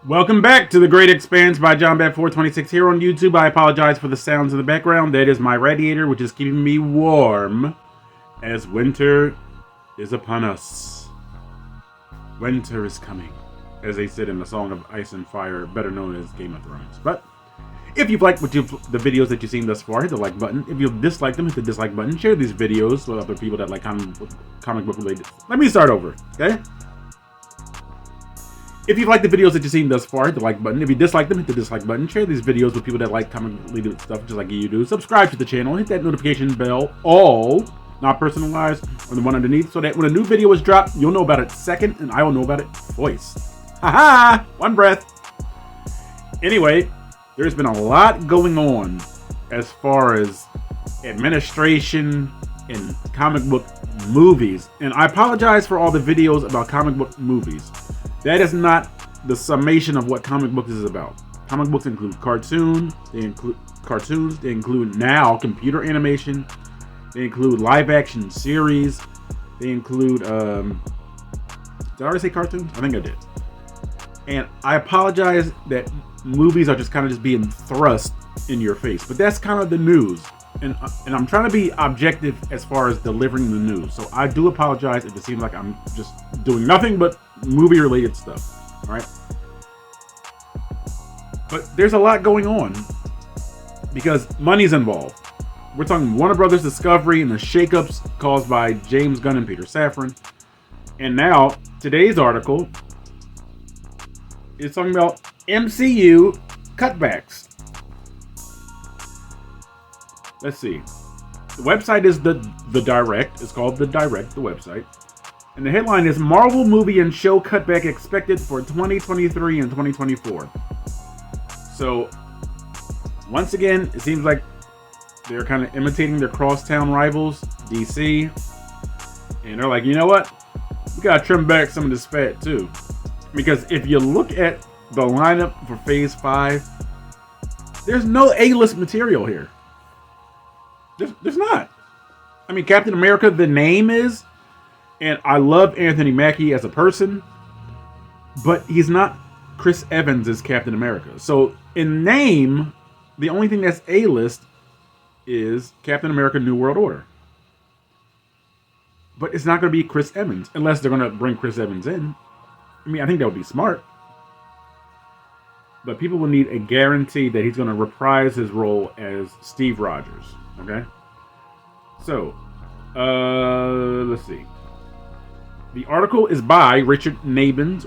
Welcome back to The Great Expanse by JohnBat426 here on YouTube. I apologize for the sounds in the background. That is my radiator, which is keeping me warm as winter is upon us. Winter is coming, as they said in the Song of Ice and Fire, better known as Game of Thrones. But if you've liked the videos that you've seen thus far, hit the like button. If you've disliked them, hit the dislike button. Share these videos with other people that like comic book related. Let me start over, okay? If you've liked the videos that you've seen thus far, hit the like button. If you dislike them, hit the dislike button. Share these videos with people that like comic-related stuff just like you do. Subscribe to the channel. Hit that notification bell, all, not personalized, or the one underneath, so that when a new video is dropped, you'll know about it second, and I will know about it twice. Haha! One breath. Anyway, there's been a lot going on as far as administration and comic book movies. And I apologize for all the videos about comic book movies. That is not the summation of what comic books is about. Comic books include cartoons, they include now computer animation, they include live action series, they include, did I already say cartoons? I think I did. And I apologize that movies are just kind of just being thrust in your face, but that's kind of the news. And I'm trying to be objective as far as delivering the news. So I do apologize if it seems like I'm just doing nothing but movie related stuff, all right? But there's a lot going on because money's involved. We're talking Warner Brothers Discovery and the shakeups caused by James Gunn and Peter Safran. And now today's article is talking about MCU cutbacks. Let's see. The website is the Direct. It's called The Direct, the website. And the headline is Marvel movie and show cutback expected for 2023 and 2024. So, once again, it seems like they're kind of imitating their crosstown rivals, DC. And they're like, you know what? We gotta trim back some of this fat too. Because if you look at the lineup for Phase 5, there's no A-list material here. There's not. I mean, Captain America, the name is, and I love Anthony Mackie as a person, but he's not Chris Evans as Captain America. So, in name, the only thing that's A-list is Captain America New World Order. But it's not going to be Chris Evans, unless they're going to bring Chris Evans in. I mean, I think that would be smart. But people will need a guarantee that he's going to reprise his role as Steve Rogers. Okay, so let's see. The article is by Richard Nebens.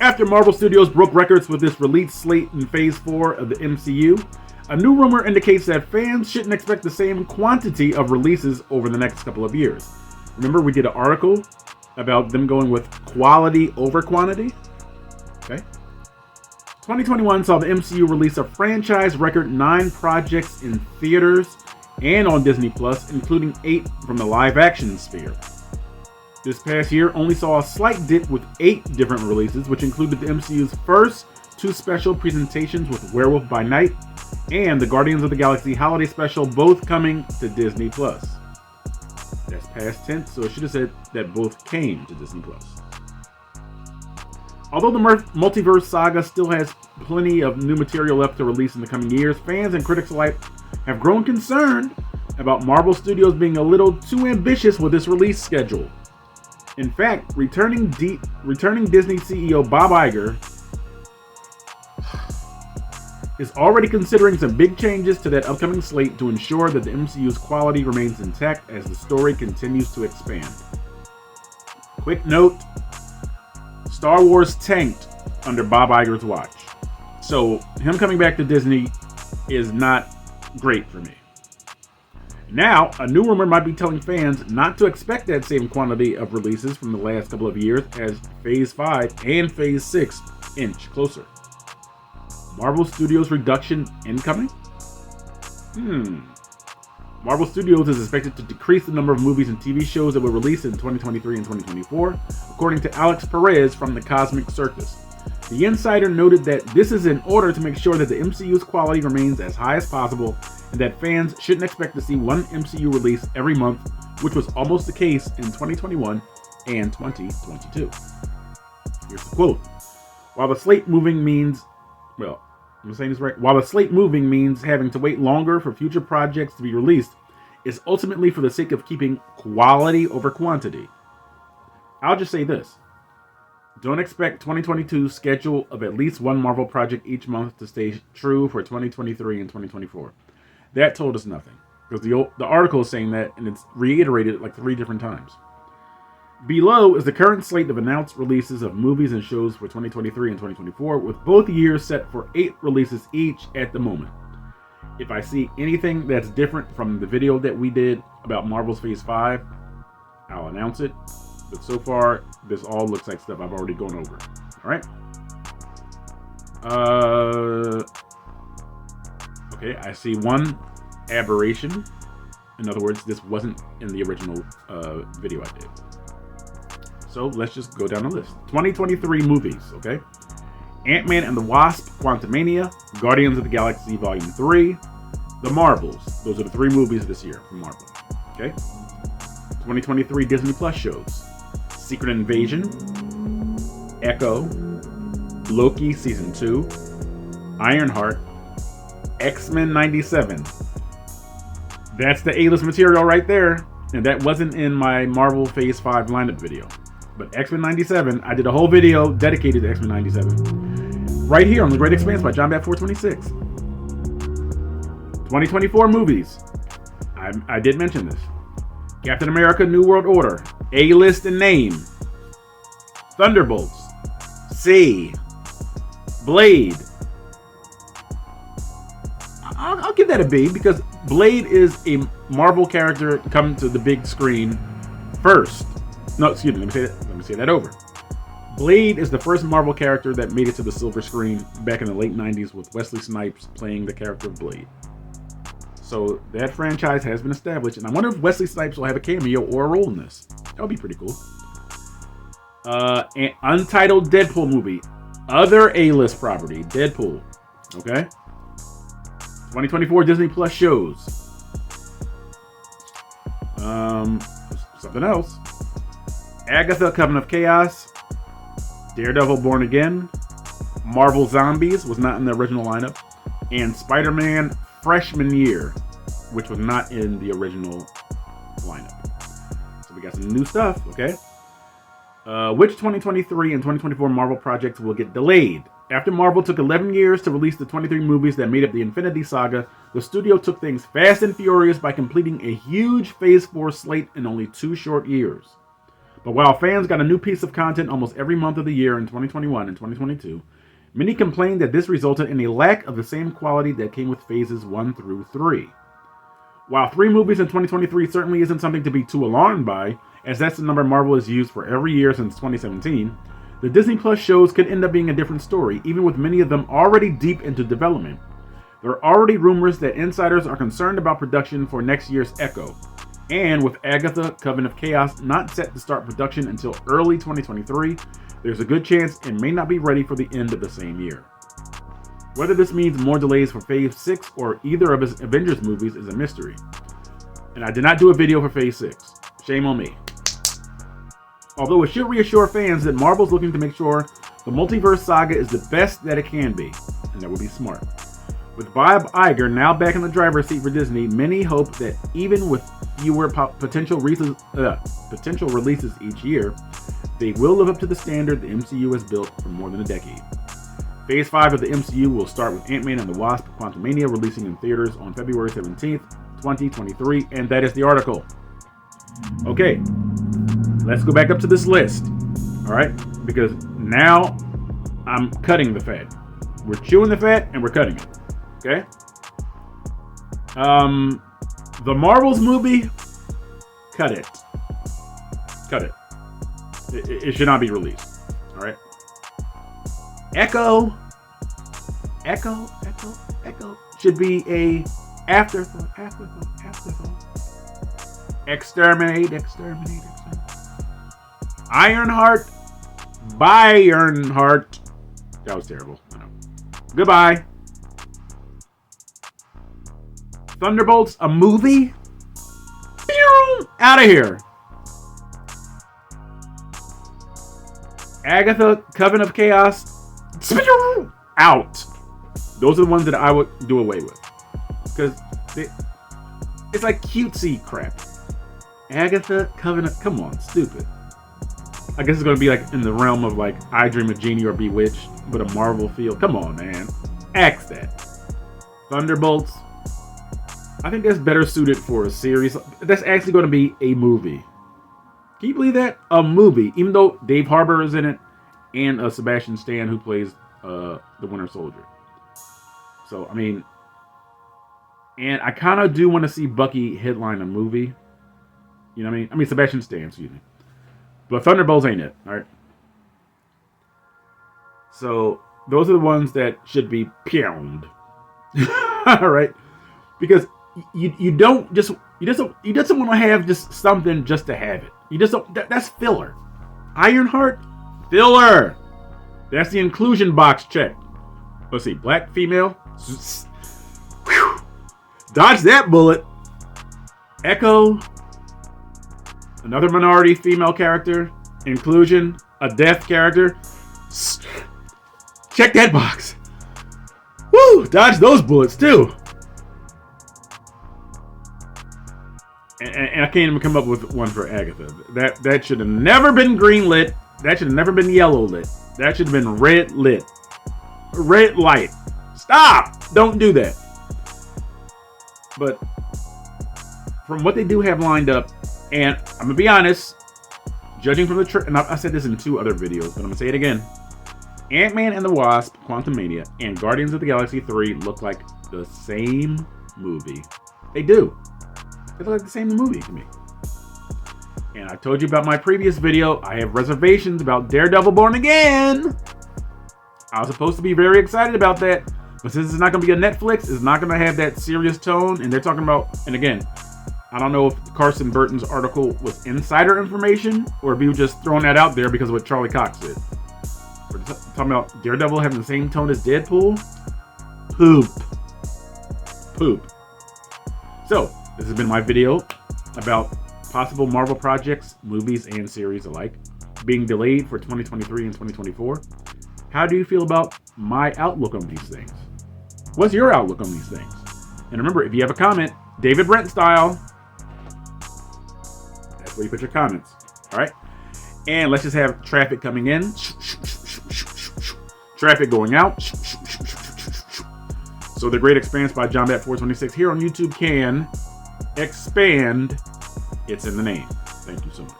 After Marvel Studios broke records with this release slate in Phase 4 of the MCU, a new rumor indicates that fans shouldn't expect the same quantity of releases over the next couple of years. Remember, we did an article about them going with quality over quantity? Okay. 2021 saw the MCU release a franchise record 9 projects in theaters and on Disney+, including 8 from the live-action sphere. This past year only saw a slight dip with 8 different releases, which included the MCU's first 2 special presentations with Werewolf by Night and the Guardians of the Galaxy Holiday Special, both coming to Disney+. That's past tense, so it should have said that both came to Disney+. Although the multiverse saga still has plenty of new material left to release in the coming years, fans and critics alike have grown concerned about Marvel Studios being a little too ambitious with its release schedule. In fact, returning Disney CEO Bob Iger is already considering some big changes to that upcoming slate to ensure that the MCU's quality remains intact as the story continues to expand. Quick note, Star Wars tanked under Bob Iger's watch. So him coming back to Disney is not great for me. Now, a new rumor might be telling fans not to expect that same quantity of releases from the last couple of years as Phase 5 and Phase 6 inch closer. Marvel Studios reduction incoming? Marvel Studios is expected to decrease the number of movies and TV shows that will release in 2023 and 2024, according to Alex Perez from the Cosmic Circus. The insider noted that this is in order to make sure that the MCU's quality remains as high as possible and that fans shouldn't expect to see one MCU release every month, which was almost the case in 2021 and 2022. Here's the quote. While the slate moving means, well, I'm saying this right. While the slate moving means having to wait longer for future projects to be released, it's ultimately for the sake of keeping quality over quantity. I'll just say this. Don't expect 2022's schedule of at least one Marvel project each month to stay true for 2023 and 2024. That told us nothing. Because the article is saying that, and it's reiterated it like 3 different times. Below is the current slate of announced releases of movies and shows for 2023 and 2024, with both years set for 8 releases each at the moment. If I see anything that's different from the video that we did about Marvel's Phase 5, I'll announce it. But so far, this all looks like stuff I've already gone over. Alright? Okay, I see one aberration. In other words, this wasn't in the original video I did. So let's just go down the list. 2023 movies, okay? Ant-Man and the Wasp, Quantumania, Guardians of the Galaxy Volume 3, The Marvels. Those are the 3 movies this year from Marvel, okay? 2023 Disney Plus shows. Secret Invasion, Echo, Loki Season 2, Ironheart, X-Men 97. That's the A-list material right there. And that wasn't in my Marvel Phase 5 lineup video. But X-Men 97, I did a whole video dedicated to X-Men 97. Right here on The Great Expanse by John Bat 426. 2024 movies. I did mention this. Captain America New World Order. A-list and name. Thunderbolts. C. Blade. I'll give that a B because Blade is a Marvel character coming to the big screen first. No, excuse me. Let me say that over. Blade is the first Marvel character that made it to the silver screen back in the late 90s with Wesley Snipes playing the character of Blade. So that franchise has been established, and I wonder if Wesley Snipes will have a cameo or a role in this. That would be pretty cool. An untitled Deadpool movie. Other A-list property. Deadpool. Okay? 2024 Disney Plus shows. Something else. Agatha, Coven of Chaos. Daredevil, Born Again. Marvel Zombies was not in the original lineup. And Spider-Man Freshman Year, which was not in the original lineup. So we got some new stuff, okay? Which 2023 and 2024 Marvel projects will get delayed? After Marvel took 11 years to release the 23 movies that made up the Infinity Saga, the studio took things fast and furious by completing a huge Phase 4 slate in only 2 short years. But while fans got a new piece of content almost every month of the year in 2021 and 2022, many complained that this resulted in a lack of the same quality that came with Phases 1 through 3. While 3 movies in 2023 certainly isn't something to be too alarmed by, as that's the number Marvel has used for every year since 2017, the Disney Plus shows could end up being a different story, even with many of them already deep into development. There are already rumors that insiders are concerned about production for next year's Echo, and with Agatha, Coven of Chaos not set to start production until early 2023, there's a good chance it may not be ready for the end of the same year. Whether this means more delays for Phase 6 or either of his Avengers movies is a mystery. And I did not do a video for Phase 6. Shame on me. Although it should reassure fans that Marvel's looking to make sure the multiverse saga is the best that it can be, and that would be smart. With Bob Iger now back in the driver's seat for Disney, many hope that even with fewer potential releases each year, they will live up to the standard the MCU has built for more than a decade. Phase 5 of the MCU will start with Ant-Man and the Wasp: Quantumania releasing in theaters on February 17th, 2023, and that is the article. Okay, let's go back up to this list, all right? Because now I'm cutting the fat. We're chewing the fat and we're cutting it, okay? The Marvels movie, cut it. Cut it. It should not be released, all right? Echo should be a afterthought. Exterminate. Ironheart. That was terrible. I know. Goodbye. Thunderbolts, a movie? Out of here. Agatha, Coven of Chaos, Out. Those are the ones that I would do away with. Because it's like cutesy crap. Agatha, Covenant, come on, stupid. I guess it's going to be like in the realm of like I Dream of Jeannie or Bewitched, but a Marvel feel. Come on, man. Axe that. Thunderbolts. I think that's better suited for a series. That's actually going to be a movie. Can you believe that? A movie. Even though Dave Harbour is in it and Sebastian Stan, who plays the Winter Soldier. So, I mean, and I kind of do want to see Bucky headline a movie. You know what I mean? I mean, Sebastian Stan, excuse me. But Thunderbolts ain't it, all right? So, those are the ones that should be pound. All right? Because you don't just want to have just something just to have it. You just don't. That's filler. Ironheart, filler. That's the inclusion box check. Let's see, black female. Whew. Dodge that bullet. Echo, another minority female character. Inclusion, a deaf character. Check that box. Woo! Dodge those bullets too. And I can't even come up with one for Agatha. That should have never been green lit. That should have never been yellow lit. That should have been red lit. Red light. Stop! Don't do that. But from what they do have lined up, and I'm gonna be honest, judging from the and I said this in 2 other videos, but I'm gonna say it again. Ant-Man and the Wasp, Quantumania, and Guardians of the Galaxy 3 look like the same movie. They do. They look like the same movie to me. And I told you about my previous video. I have reservations about Daredevil Born Again. I was supposed to be very excited about that. But since it's not going to be a Netflix, it's not going to have that serious tone. And they're talking about, and again, I don't know if Carson Burton's article was insider information or if he was just throwing that out there because of what Charlie Cox did. We're talking about Daredevil having the same tone as Deadpool. Poop. So, this has been my video about possible Marvel projects, movies, and series alike being delayed for 2023 and 2024. How do you feel about my outlook on these things? What's your outlook on these things? And remember, if you have a comment, David Brent style, that's where you put your comments. All right? And let's just have traffic coming in, traffic going out. So The Great Expanse by John Bat 426 here on YouTube can expand. It's in the name. Thank you so much.